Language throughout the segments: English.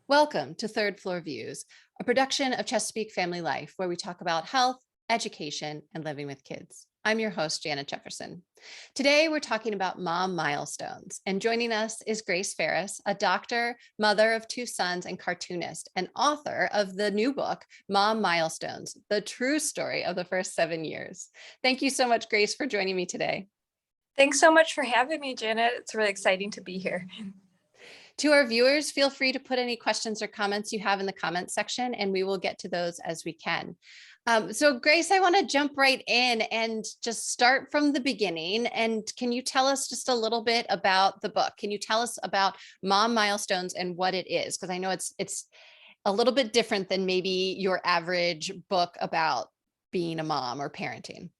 Welcome to Third Floor Views, a production of Chesapeake Family Life, where we talk about health, education, and living with kids. I'm your host, Janet Jefferson. Today, we're talking about mom milestones, and joining us is Grace Farris, a doctor, mother of two sons, and cartoonist, and author of the new book, Mom Milestones, the true story of the first 7 years. Thank you so much, Grace, for joining me today. Thanks so much for having me, Janet. It's really exciting to be here. To our viewers, feel free to put any questions or comments you have in the comments section, and we will get to those as we can. So Grace, I want to jump right in and just start from the beginning. And can you tell us just a little bit about the book? Can you tell us about Mom Milestones and what it is? Because I know it's a little bit different than maybe your average book about being a mom or parenting.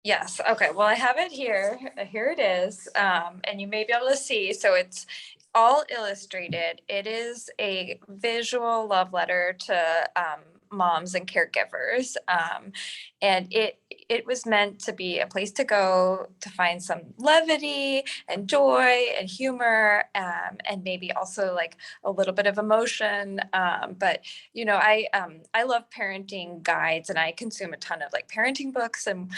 Yes. Okay. Well, I have it here. Here it is. And you may be able to see. So it's all illustrated. It is a visual love letter to moms and caregivers. And it was meant to be a place to go to find some levity and joy and humor, and maybe also like a little bit of emotion. But I love parenting guides, and I consume a ton of like parenting books and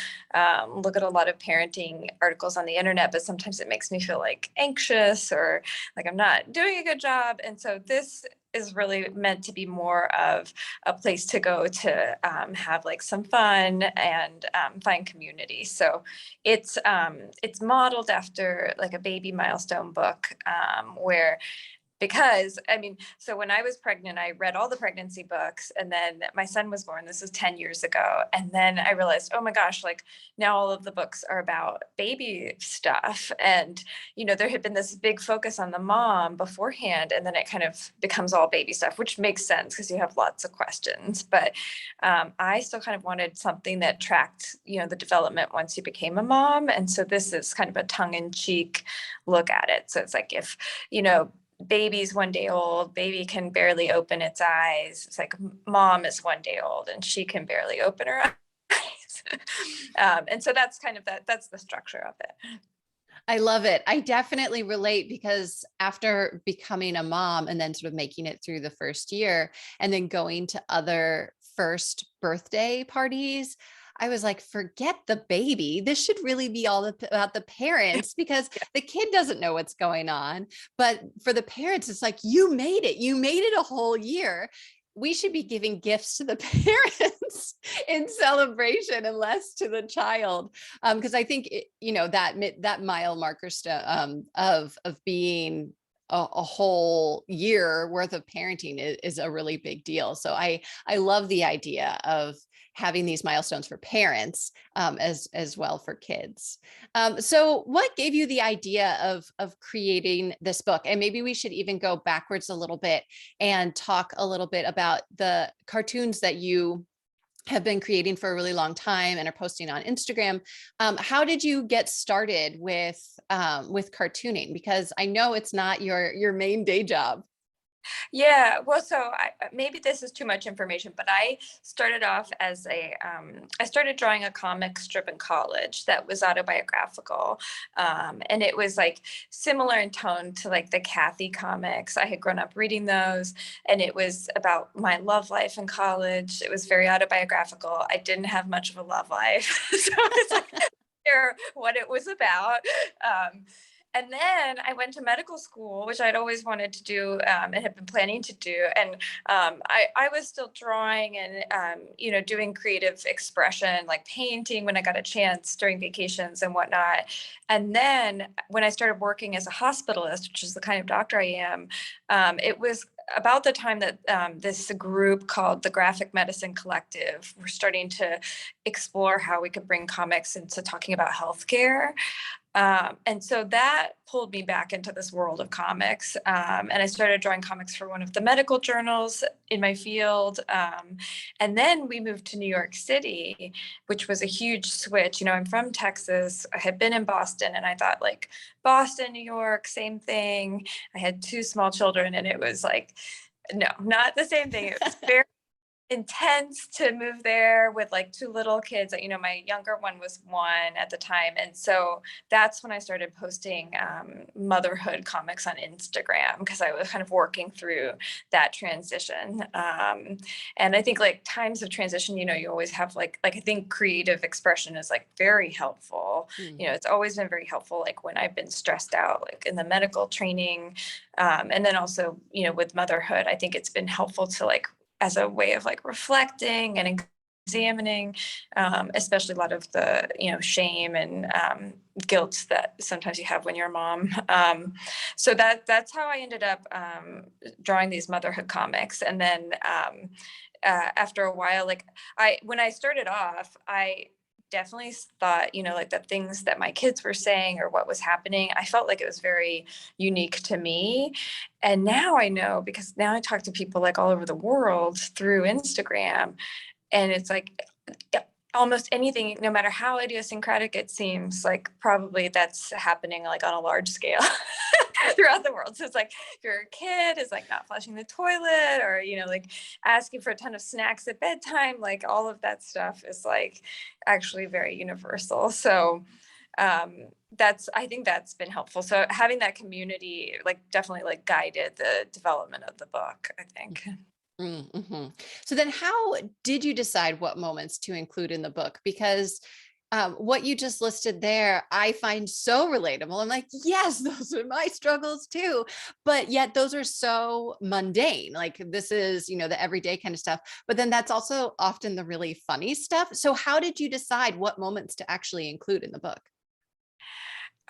look at a lot of parenting articles on the internet, but sometimes it makes me feel like anxious or like I'm not doing a good job. And so this is really meant to be more of a place to go to have like some fun and find community. So it's modeled after like a baby milestone book, where because so when I was pregnant, I read all the pregnancy books, and then my son was born. This was 10 years ago. And then I realized, oh my gosh, like now all of the books are about baby stuff. And, there had been this big focus on the mom beforehand, and then it kind of becomes all baby stuff, which makes sense because you have lots of questions. But I still kind of wanted something that tracked, the development once you became a mom. And so this is kind of a tongue-in-cheek look at it. So it's like if, baby's 1 day old, baby can barely open its eyes. It's like mom is 1 day old and she can barely open her eyes. And so that's kind of that's the structure of it. I love it. I definitely relate because after becoming a mom and then sort of making it through the first year and then going to other first birthday parties, I was like, forget the baby. This should really be all about the parents because the kid doesn't know what's going on. But for the parents, it's like, you made it. You made it a whole year. We should be giving gifts to the parents in celebration and less to the child. Because I think, that mile marker of being a whole year worth of parenting is a really big deal. So I love the idea of having these milestones for parents, as well for kids. So what gave you the idea of creating this book? And maybe we should even go backwards a little bit and talk a little bit about the cartoons that you have been creating for a really long time and are posting on Instagram. How did you get started with cartooning? Because I know it's not your main day job. Yeah, well, so maybe this is too much information, but I started off as I started drawing a comic strip in college that was autobiographical. And it was like similar in tone to like the Kathy comics. I had grown up reading those, and it was about my love life in college. It was very autobiographical. I didn't have much of a love life. So it's like, what it was about. And then I went to medical school, which I'd always wanted to do, and had been planning to do. And I was still drawing and, doing creative expression, like painting when I got a chance during vacations and whatnot. And then when I started working as a hospitalist, which is the kind of doctor I am, it was about the time that this group called the Graphic Medicine Collective were starting to explore how we could bring comics into talking about healthcare. And so that pulled me back into this world of comics. And I started drawing comics for one of the medical journals in my field. And then we moved to New York City, which was a huge switch. I'm from Texas. I had been in Boston, and I thought like Boston, New York, same thing. I had two small children, and it was like, no, not the same thing. It was very intense to move there with like two little kids. You know, my younger one was 1 at the time, and so that's when I started posting motherhood comics on Instagram, because I was kind of working through that transition. And I think like times of transition, you know, you always have like I think creative expression is like very helpful. Mm. You know, it's always been very helpful, like when I've been stressed out, like in the medical training, and then also, you know, with motherhood, I think it's been helpful to like as a way of like reflecting and examining, especially a lot of the, you know, shame and guilt that sometimes you have when you're a mom. So that's how I ended up drawing these motherhood comics. And then after a while, like when I started off, I definitely thought, you know, like the things that my kids were saying or what was happening, I felt like it was very unique to me. And now I know, because now I talk to people like all over the world through Instagram, and it's like almost anything, no matter how idiosyncratic it seems, like probably that's happening like on a large scale throughout the world. So it's like if your kid is like not flushing the toilet, or, you know, like asking for a ton of snacks at bedtime, like all of that stuff is like actually very universal. So I think that's been helpful. So having that community like definitely like guided the development of the book, I think. Mm-hmm. So then how did you decide what moments to include in the book? Because what you just listed there, I find so relatable. I'm like, yes, those are my struggles too. But yet those are so mundane. Like this is, you know, the everyday kind of stuff. But then that's also often the really funny stuff. So how did you decide what moments to actually include in the book?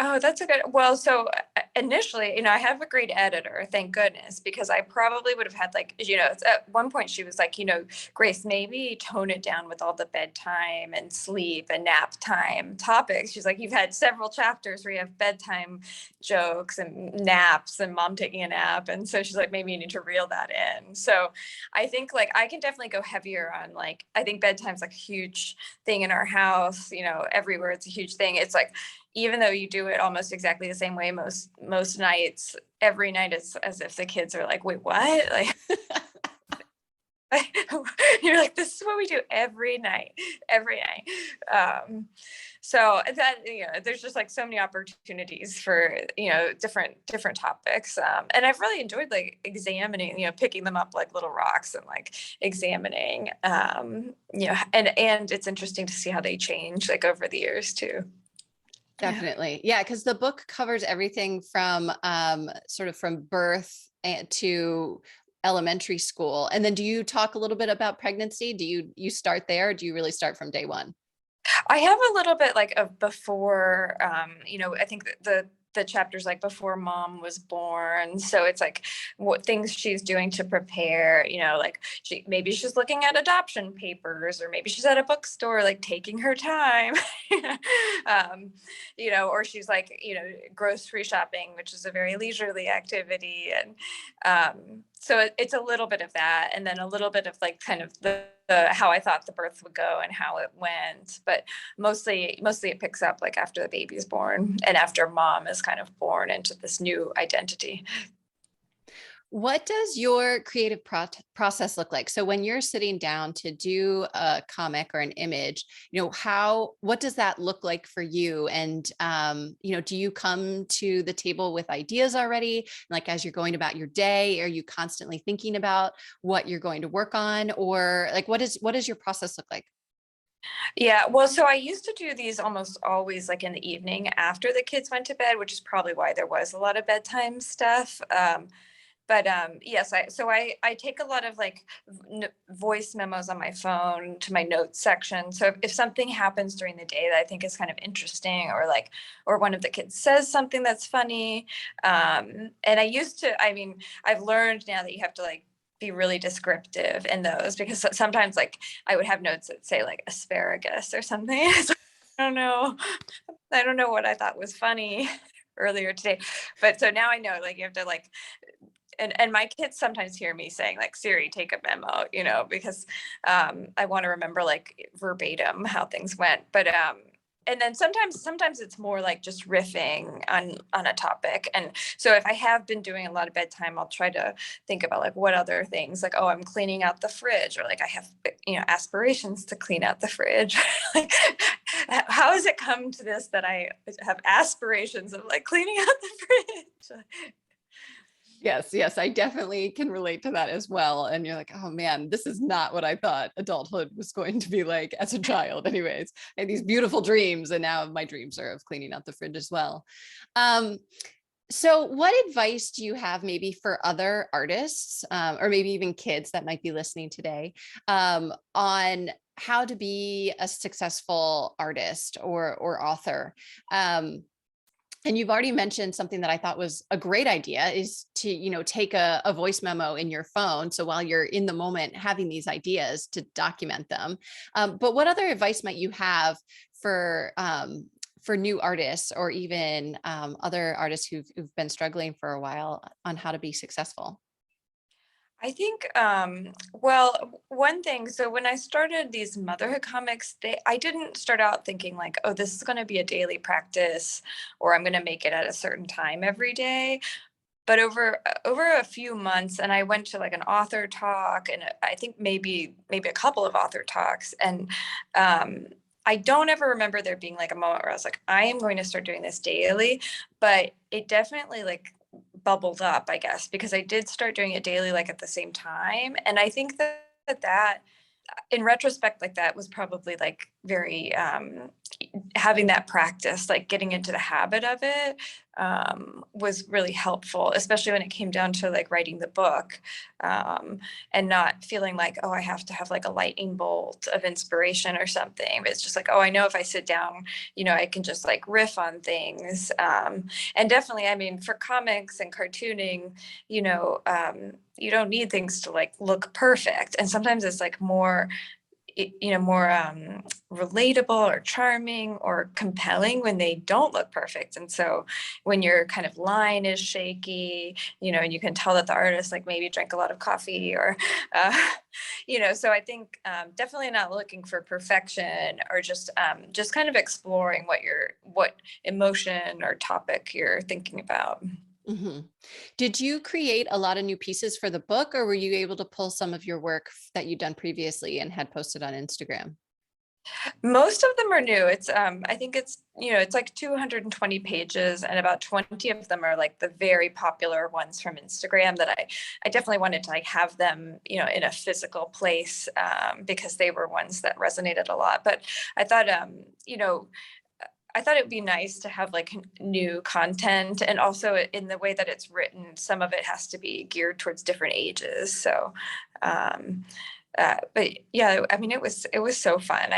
Oh, that's a good. Well, so initially, you know, I have a great editor, thank goodness, because I probably would have had like, you know, at one point she was like, you know, Grace, maybe tone it down with all the bedtime and sleep and nap time topics. She's like, you've had several chapters where you have bedtime jokes and naps and mom taking a nap. And so she's like, maybe you need to reel that in. So I think like I can definitely go heavier on like, I think bedtime's like a huge thing in our house, you know, everywhere it's a huge thing. It's like, even though you do it almost exactly the same way most nights, every night it's as if the kids are like, wait, what? Like you're like, this is what we do every night. So that, you know, there's just like so many opportunities for, you know, different topics. And I've really enjoyed like examining, you know, picking them up like little rocks and like examining, you know, and it's interesting to see how they change like over the years too. Yeah. Definitely. Yeah, because the book covers everything from sort of from birth to elementary school. And then do you talk a little bit about pregnancy? Do you start there, or do you really start from day one? I have a little bit like of before, you know, I think the chapters like before mom was born. So it's like what things she's doing to prepare, you know, like maybe she's looking at adoption papers, or maybe she's at a bookstore, like taking her time, you know, or she's like, you know, grocery shopping, which is a very leisurely activity. And so it's a little bit of that. And then a little bit of like kind of the how I thought the birth would go and how it went. But mostly it picks up like after the baby's born and after mom is kind of born into this new identity. What does your creative process look like? So when you're sitting down to do a comic or an image, you know, what does that look like for you? And, you know, do you come to the table with ideas already? Like as you're going about your day, are you constantly thinking about what you're going to work on? Or like, what does your process look like? Yeah, well, so I used to do these almost always like in the evening after the kids went to bed, which is probably why there was a lot of bedtime stuff. But yes, I take a lot of like voice memos on my phone to my notes section. So if something happens during the day that I think is kind of interesting, or like, or one of the kids says something that's funny, and I mean, I've learned now that you have to like be really descriptive in those, because sometimes like I would have notes that say like asparagus or something. So I don't know. I don't know what I thought was funny earlier today. But so now I know like you have to like, and my kids sometimes hear me saying like, Siri, take a memo, you know, because I want to remember like verbatim how things went. But and then sometimes it's more like just riffing on a topic. And so if I have been doing a lot of bedtime, I'll try to think about like what other things, like, oh, I'm cleaning out the fridge, or like I have, aspirations to clean out the fridge. Like, how has it come to this that I have aspirations of like cleaning out the fridge? Yes, yes, I definitely can relate to that as well. And you're like, oh man, this is not what I thought adulthood was going to be like as a child. Anyways, I had these beautiful dreams, and now my dreams are of cleaning out the fridge as well. Um, so what advice do you have maybe for other artists, or maybe even kids that might be listening today, on how to be a successful artist or author? And you've already mentioned something that I thought was a great idea, is to, take a voice memo in your phone. So while you're in the moment having these ideas, to document them. But what other advice might you have for new artists, or even other artists who've been struggling for a while, on how to be successful? I think, well, one thing, so when I started these motherhood comics, I didn't start out thinking like, oh, this is going to be a daily practice, or I'm going to make it at a certain time every day. But over a few months, and I went to like an author talk, and I think maybe a couple of author talks, and I don't ever remember there being like a moment where I was like, I am going to start doing this daily. But it definitely like bubbled up, I guess, because I did start doing it daily, like at the same time. And I think that in retrospect, like that was probably like very having that practice, like getting into the habit of it, was really helpful, especially when it came down to like writing the book, and not feeling like, oh, I have to have like a lightning bolt of inspiration or something. But it's just like, oh, I know if I sit down, I can just like riff on things. And definitely, I mean, for comics and cartooning, you don't need things to like look perfect. And sometimes it's like more more relatable or charming or compelling when they don't look perfect. And so when your kind of line is shaky, and you can tell that the artist like maybe drank a lot of coffee, or uh, so I think definitely not looking for perfection, or just kind of exploring what emotion or topic you're thinking about. Hmm. Did you create a lot of new pieces for the book, or were you able to pull some of your work that you'd done previously and had posted on Instagram? Most of them are new. It's I think it's like 220 pages, and about 20 of them are like the very popular ones from Instagram that I definitely wanted to like have them, in a physical place, because they were ones that resonated a lot. But I thought I thought it would be nice to have like new content, and also in the way that it's written, some of it has to be geared towards different ages. So, um, but yeah, I mean, it was so fun.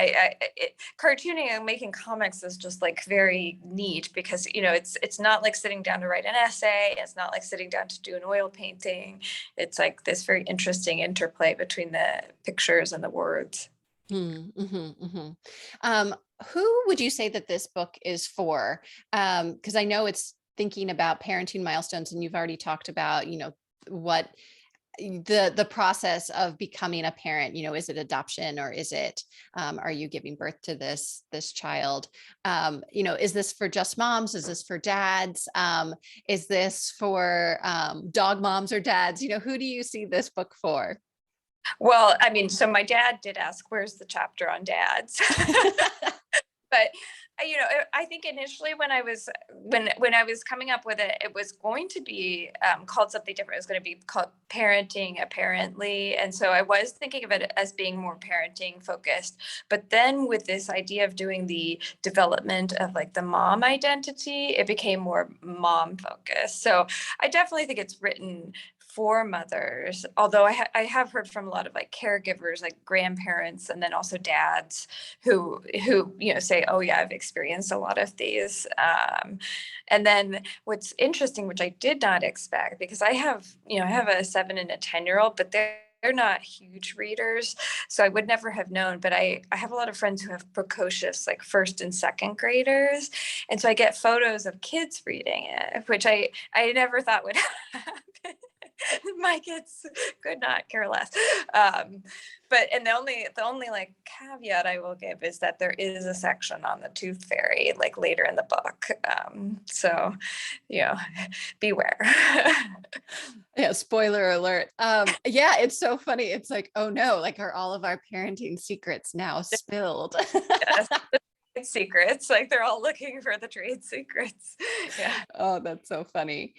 Cartooning and making comics is just like very neat, because it's not like sitting down to write an essay. It's not like sitting down to do an oil painting. It's like this very interesting interplay between the pictures and the words. Mm-hmm, hmm. Who would you say that this book is for? Because I know it's thinking about parenting milestones, and you've already talked about, what the process of becoming a parent, is it adoption, or is it, are you giving birth to this child? Is this for just moms? Is this for dads? Is this for dog moms or dads? Who do you see this book for? Well, I mean, so my dad did ask, where's the chapter on dads? But I think initially when I was coming up with it, it was going to be called something different. It was going to be called Parenting Apparently, and so I was thinking of it as being more parenting focused. But then with this idea of doing the development of like the mom identity, it became more mom focused. So I definitely think it's written for mothers, although I have heard from a lot of like caregivers, like grandparents, and then also dads who say, oh yeah, I've experienced a lot of these. And then what's interesting, which I did not expect, because I have a 7 and a 10-year-old, but they're not huge readers, so I would never have known. But I have a lot of friends who have precocious, like first and second graders, and so I get photos of kids reading it, which I never thought would happen. My kids could not care less. Um, but and the only like caveat I will give is that there is a section on the tooth fairy like later in the book. So you know, beware. Yeah, spoiler alert. Yeah, it's so funny. It's like, oh no, like are all of our parenting secrets now spilled? Yes. Secrets, like they're all looking for the trade secrets. Yeah. Oh, that's so funny.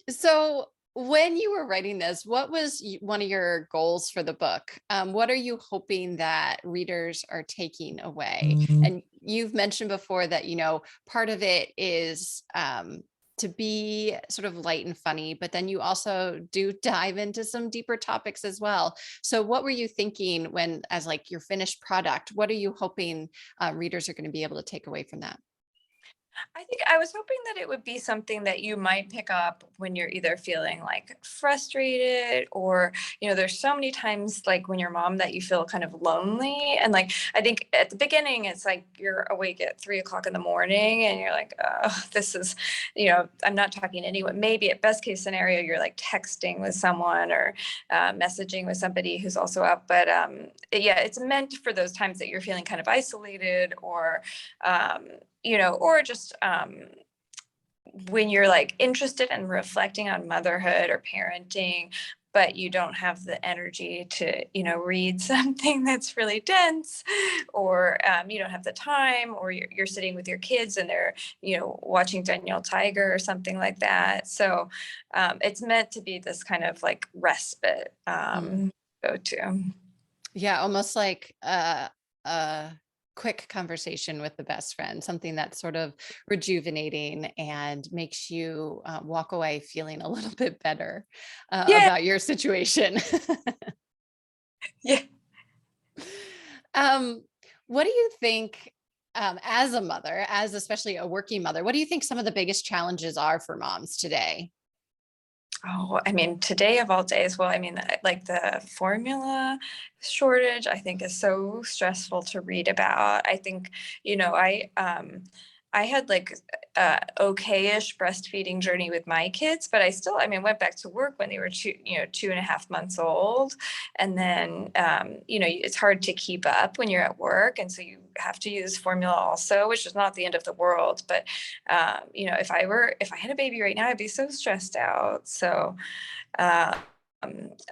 So when you were writing this, what was one of your goals for the book? What are you hoping that readers are taking away? And you've mentioned before that, part of it is to be sort of light and funny, but then you also do dive into some deeper topics as well. So what were you thinking when, as like your finished product, what are you hoping readers are going to be able to take away from that? I think I was hoping that it would be something that you might pick up when you're either feeling like frustrated or, there's so many times like when you're a mom that you feel kind of lonely. And like, I think at the beginning, it's like you're awake at 3 o'clock in the morning and you're like, oh, this is, I'm not talking to anyone. Maybe at best case scenario, you're like texting with someone or messaging with somebody who's also up. But yeah, it's meant for those times that you're feeling kind of isolated or, or just when you're like interested in reflecting on motherhood or parenting, but you don't have the energy to, read something that's really dense, or you don't have the time, or you're sitting with your kids and they're, watching Danielle Tiger or something like that. So it's meant to be this kind of like respite Mm. go to. Yeah, almost like a quick conversation with the best friend, something that's sort of rejuvenating and makes you walk away feeling a little bit better Yeah. about your situation. Yeah. um, what do you think, as a mother, as especially a working mother, what do you think some of the biggest challenges are for moms today? Oh, I mean, today of all days, well, I mean, like the formula shortage, I think is so stressful to read about. I think, I had like a okay-ish breastfeeding journey with my kids, but I mean, went back to work when they were 2.5 months old. And then, it's hard to keep up when you're at work. And so you have to use formula also, which is not the end of the world. But if I had a baby right now, I'd be so stressed out. So uh,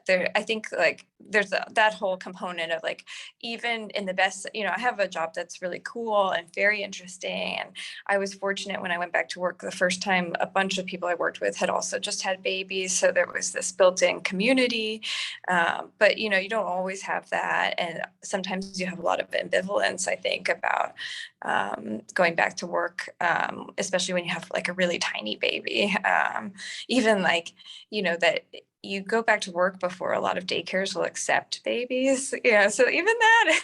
there, I think like there's that whole component of like, even in the best, I have a job that's really cool and very interesting. And I was fortunate when I went back to work the first time, a bunch of people I worked with had also just had babies. So there was this built-in community. But, you don't always have that. And sometimes you have a lot of ambivalence, I think, about going back to work, especially when you have like a really tiny baby. Even like, that you go back to work before a lot of daycares will accept babies. Yeah. So even that,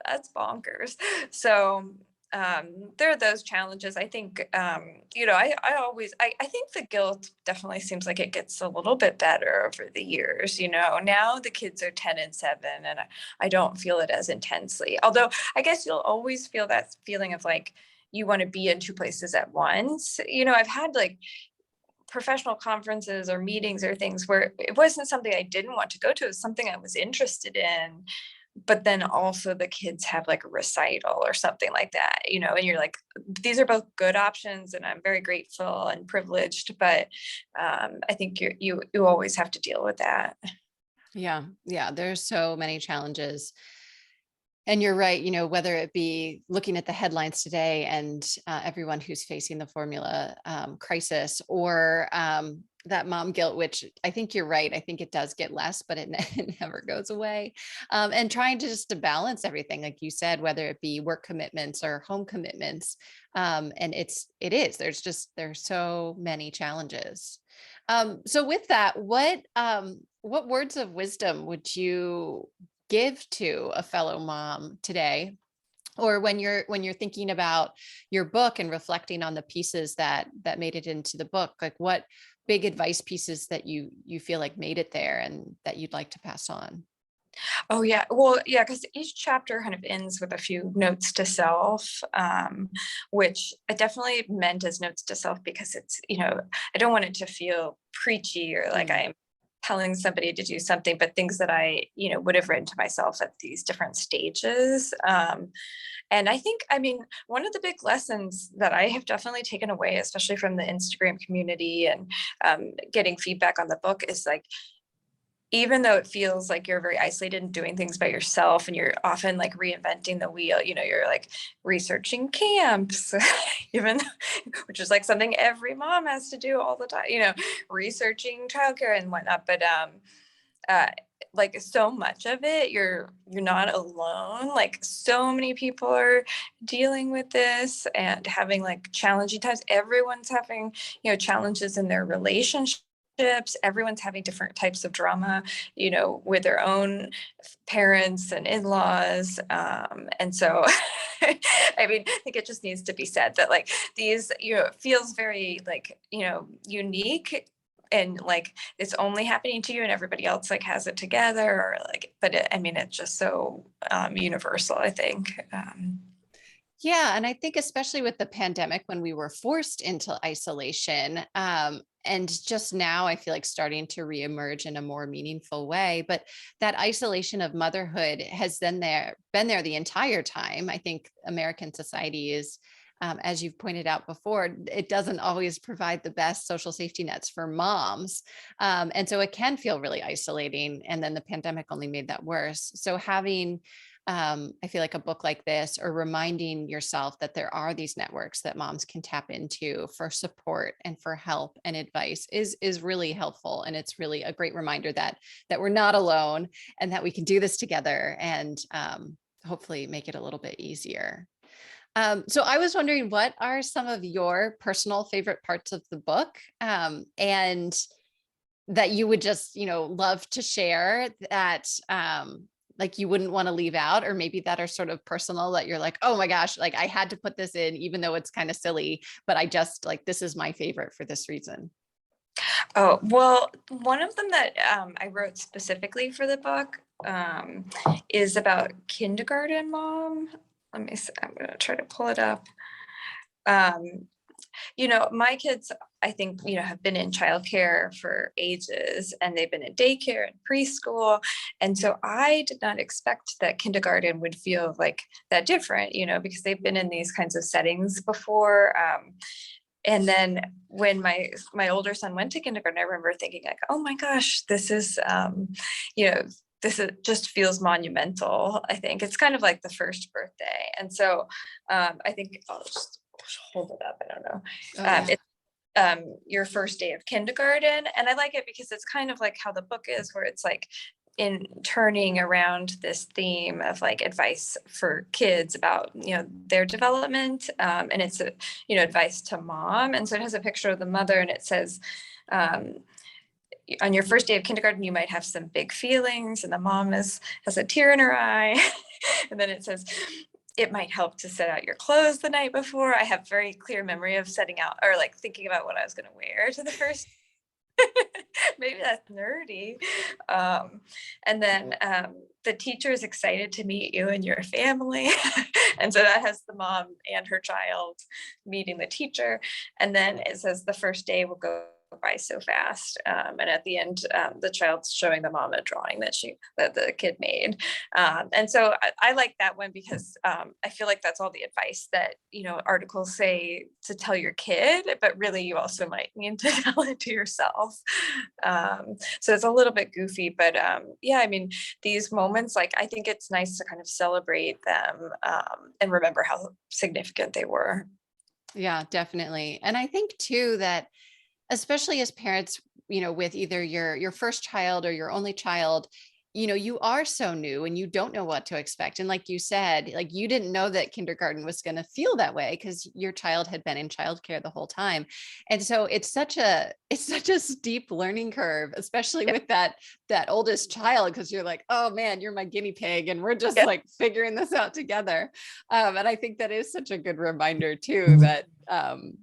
that's bonkers. So there are those challenges. I think, I think the guilt definitely seems like it gets a little bit better over the years. Now the kids are 10 and 7, and I don't feel it as intensely. Although I guess you'll always feel that feeling of like, you want to be in two places at once. I've had like professional conferences or meetings or things where it wasn't something I didn't want to go to, it was something I was interested in. But then also the kids have like a recital or something like that, and you're like, these are both good options and I'm very grateful and privileged. But I think you always have to deal with that. Yeah, yeah, there's so many challenges. And you're right, whether it be looking at the headlines today and everyone who's facing the formula crisis, or that mom guilt, which I think you're right. I think it does get less, but it, it never goes away. And trying to just to balance everything, like you said, whether it be work commitments or home commitments. And there's so many challenges. So with that, what words of wisdom would you give to a fellow mom today, or when you're thinking about your book and reflecting on the pieces that made it into the book, like what big advice pieces that you feel like made it there and that you'd like to pass on? Oh yeah. Well, yeah, because each chapter kind of ends with a few notes to self, which I definitely meant as notes to self because it's, I don't want it to feel preachy or like Mm. I'm telling somebody to do something, but things that I, would have written to myself at these different stages. And I think, I mean, one of the big lessons that I have definitely taken away, especially from the Instagram community and getting feedback on the book, is like, even though it feels like you're very isolated and doing things by yourself and you're often like reinventing the wheel, you're like researching camps, even which is like something every mom has to do all the time, researching childcare and whatnot. But uh like so much of it, you're not alone. Like so many people are dealing with this and having like challenging times. Everyone's having, challenges in their relationships. Everyone's having different types of drama, with their own parents and in-laws. And so, I mean, I think it just needs to be said that like these, it feels very like, unique and like it's only happening to you and everybody else like has it together or like, but I mean, it's just so universal, I think. Yeah. And I think especially with the pandemic, when we were forced into isolation, and just now I feel like starting to reemerge in a more meaningful way. But that isolation of motherhood has been there the entire time. I think American society is, as you've pointed out before, it doesn't always provide the best social safety nets for moms. And so it can feel really isolating. And then the pandemic only made that worse. So having I feel like a book like this, or reminding yourself that there are these networks that moms can tap into for support and for help and advice is really helpful. And it's really a great reminder that we're not alone and that we can do this together and hopefully make it a little bit easier. So I was wondering, what are some of your personal favorite parts of the book, and that you would just, love to share that, like you wouldn't want to leave out, or maybe that are sort of personal that you're like, oh my gosh, like I had to put this in, even though it's kind of silly, but I just like, this is my favorite for this reason. Oh, well, one of them that I wrote specifically for the book is about kindergarten mom. Let me see, I'm going to try to pull it up. Um, my kids, I think, have been in childcare for ages and they've been in daycare and preschool. And so I did not expect that kindergarten would feel like that different, because they've been in these kinds of settings before. And then when my older son went to kindergarten, I remember thinking like, oh my gosh, this is, just feels monumental. I think it's kind of like the first birthday. And so I think I'll just hold it up. I don't know. Oh yeah. It's your first day of kindergarten. And I like it because it's kind of like how the book is, where it's like in turning around this theme of like advice for kids about, their development. And it's, advice to mom. And so it has a picture of the mother and it says, on your first day of kindergarten, you might have some big feelings, and the mom has a tear in her eye. And then it says, it might help to set out your clothes the night before. I have very clear memory of setting out or like thinking about what I was going to wear to the first. Maybe that's nerdy. And then the teacher is excited to meet you and your family. And so that has the mom and her child meeting the teacher. And then it says the first day will go by so fast. And at the end, the child's showing the mom a drawing that the kid made. And so I like that one because I feel like that's all the advice that, articles say to tell your kid, but really you also might need to tell it to yourself. So it's a little bit goofy, but yeah, I mean, these moments, like, I think it's nice to kind of celebrate them and remember how significant they were. Yeah, definitely. And I think too that especially as parents, with either your first child or your only child, you are so new and you don't know what to expect. And like you said, like you didn't know that kindergarten was going to feel that way because your child had been in childcare the whole time. And so it's such a steep learning curve, especially Yeah. with that oldest child, because you're like, oh man, you're my guinea pig and we're just Yeah. like figuring this out together. And I think that is such a good reminder too, that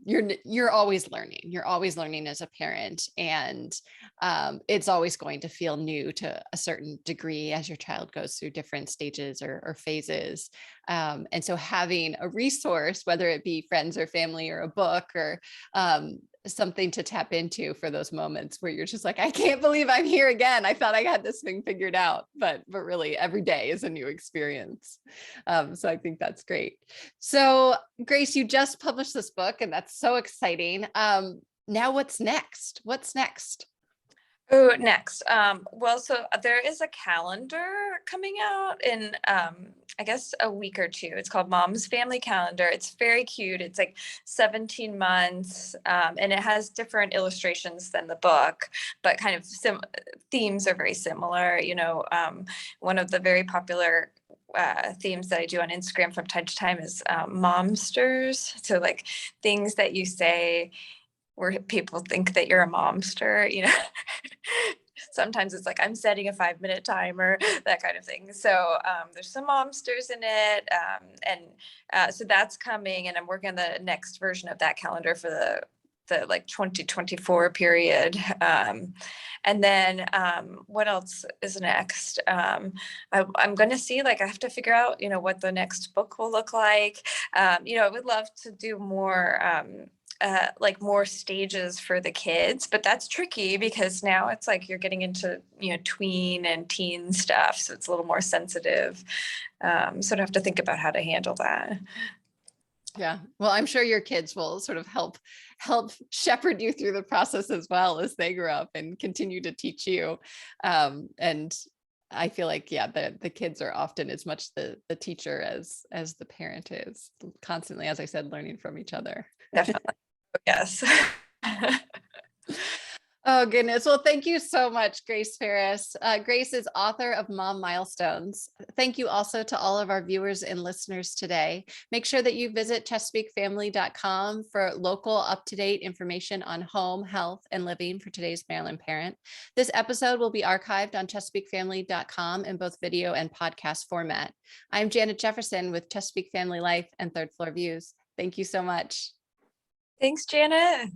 you're always learning. You're always learning as a parent. And it's always going to feel new to a certain degree as your child goes through different stages or phases. And so having a resource, whether it be friends or family or a book or something to tap into for those moments where you're just like, I can't believe I'm here again. I thought I had this thing figured out, but really every day is a new experience. So I think that's great. So Grace, you just published this book and that's so exciting. Now what's next? What's next? Oh, next. Well, so there is a calendar coming out in, I guess a week or two. It's called Mom's Family Calendar. It's very cute. It's like 17 months, and it has different illustrations than the book, but kind of themes are very similar. One of the very popular themes that I do on Instagram from time to time is momsters. So like things that you say where people think that you're a momster, sometimes it's like I'm setting a 5-minute timer, that kind of thing. So there's some momsters in it. So that's coming, and I'm working on the next version of that calendar for the like 2024 period. And then what else is next? I'm going to see, like, I have to figure out, what the next book will look like. I would love to do more like more stages for the kids, but that's tricky because now it's like you're getting into tween and teen stuff, so it's a little more sensitive. So I'd have to think about how to handle that. Yeah, well, I'm sure your kids will sort of help shepherd you through the process as well as they grow up and continue to teach you. And I feel like, yeah, the kids are often as much the teacher as the parent is, constantly, as I said, learning from each other. Definitely. Yes. Oh, goodness. Well, thank you so much, Grace Farris. Grace is author of Mom Milestones. Thank you also to all of our viewers and listeners today. Make sure that you visit chesapeakefamily.com for local up-to-date information on home, health, and living for today's Maryland parent. This episode will be archived on chesapeakefamily.com in both video and podcast format. I'm Janet Jefferson with Chesapeake Family Life and Third Floor Views. Thank you so much. Thanks, Janet.